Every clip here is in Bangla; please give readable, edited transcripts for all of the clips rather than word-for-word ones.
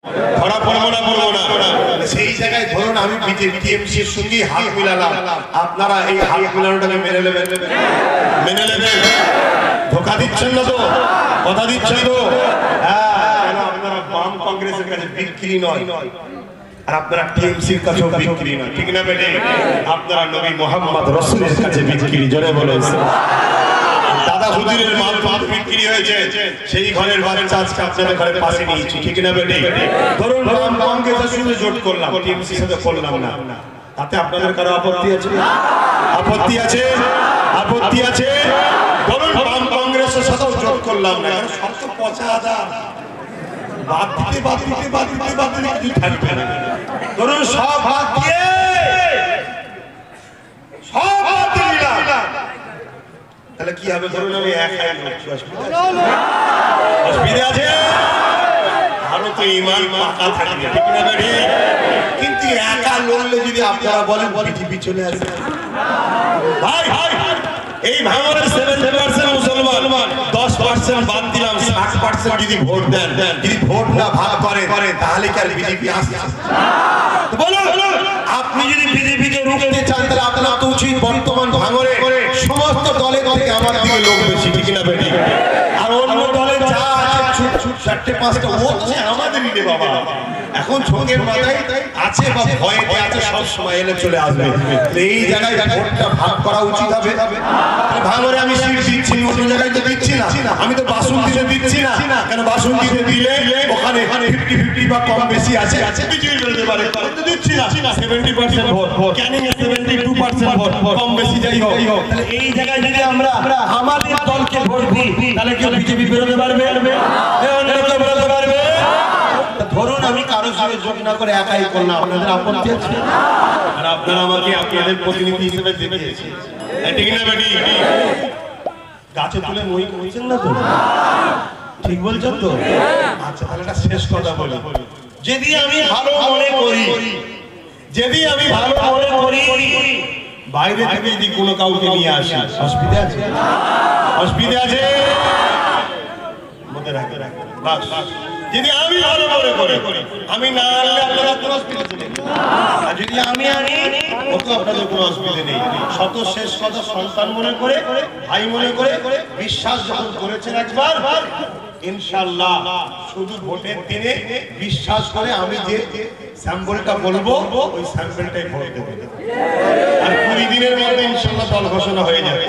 ধরা পড়বো না সেই জায়গায় ধরুন আমি বিজেপি এর সঙ্গে হাত মিলালাম, আপনারা এই হাত মিলানোটাকে মেনে নেবেন? ধোকা দিচ্ছেন না তো? কথা দিচ্ছেন তো? কেন আপনারা বাম কংগ্রেসের কাছে বিক্রি নয়, আর আপনারা টিএমসির কাছেও বিক্রি নয়, ঠিক না বেটে? আপনারা নবী মুহাম্মদ রাসূলের কাছে বিক্রি। জোরে বলেছেন। দাদা হুজুরের মাল বিক্রি হয়েছে, সেই ঘরের বাচ্চা আজকে আপনাদের ঘরের পাশে নিয়েছি, ঠিক না বেটে? ধরুন বাম কংগ্রেসের সঙ্গে জোট করলাম, টিএমসির সাথে করলাম না, তাতে আপনাদের কারো আপত্তি আছে? আপত্তি আছে? আপত্তি আছে? ধরুন বাম কংগ্রেসের সাথেও জোট করলাম না, কারণ শর্ত 50,000 বাদ দিতে কিছু থাকবে না। ধরুন সব বাদ দিয়ে তাহলে কি হবে? ধরুন আমি একাই লড়ছি, অসুবিধা আছে? আরো তো ইমান পাকা থাকবে, ঠিক না বেটি? কিন্তু একা লড়লে যদি আপনারা বলেন বিজেপি চলে আসবে, ভাই এই ভাঙনের 70% মুসলমান, 10% বাদ দিলাম, 60% যদি ভোট দেন, যদি ভোট না ভাগ করে তাহলে কি আর বিজেপি আসবে? বলুন, আপনি যদি বিজেপিকে রুখতে চান তাহলে আপনার তো উচিত বর্তমান ভাঙরে সমস্ত দলের থেকে আমার দিকে লোক বেশি, ঠিক না বেটি? আর অন্য দলে যা আছে 4-5টা ও তো আমাদেরই রে বাবা, এখন চোখের মাথায় আছে বা ভয়েতে আছে, সব সময় এলে চলে আসবে। এই জায়গায় ভোটটা ভাগ করা উচিত হবে। ভাঙরে আমি সিট দিচ্ছি, অন্য জায়গায় তো দিচ্ছি না, আমি তো বাসুন্দিতে দিচ্ছি না, কেন বাসুন্দিতে দিলে ওখানে 50-50 বা কম বেশি আছে, বিজেপি বলতে পারে তো দিচ্ছি না, 70% ভোট, ক্যানিং এ 72% ভোট, কম বেশি যাই হোক। তাহলে এই জায়গায় যদি আমরা আমাদের দলকে ভোট দিই তাহলে কি বিজেপি বেরোতে পারবে? অন্য কেউ বেরোতে পারবে? ধরুন আমি কারো সঙ্গে যোগ না করে একাই করলাম, আপনাদের আপত্তি আছে? আর আপনারা আমাকে আপনাদের প্রতিনিধি হিসেবে দেখিয়েছেন, ঠিক না বেটি? গাছে তুলে মই কইছেন না তো? ঠিক বলছেন তো? আচ্ছা, তাহলে একটা শেষ কথা বলি। যদি আমি ভালো মনে করি, বাইরে থেকে যদি কোনো কাউকে নিয়ে আসি, অসুবিধা আছে? অসুবিধা আছে? মনে রাখে বাস। যদি আমি ভালো মনে করি, আমি না আনলে আপনারা কোনো অসুবিধা নেই, আর যদি আমি আনি ওকে আপনাদের কোনো অসুবিধা নেই। শত শেষ কথা সন্তান মনে করে, ভাই মনে করে, বিশ্বাস যখন করেছেন একবার, ইনশাআল্লাহ শুধু ভোটের দিনে বিশ্বাস করে আমি যে স্যাম্পলটা বলবো ওই স্যাম্পলটাই ভোট দেবে, আর 20 দিনের মধ্যে ইনশাআল্লাহ দল ঘোষণা হয়ে যাবে।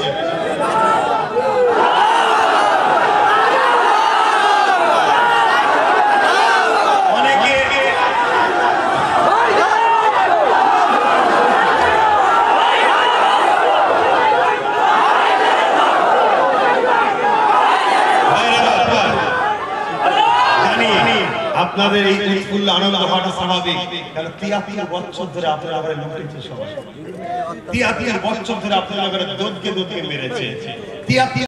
আপনাদের এই ফুল আনন্দ হওয়াটা স্বাভাবিক, কারণ 73 বছর ধরে আপনারা আবার লুটেছে, সবাই 73 বছর ধরে আপনারা আবার দোদকে মেরেছে।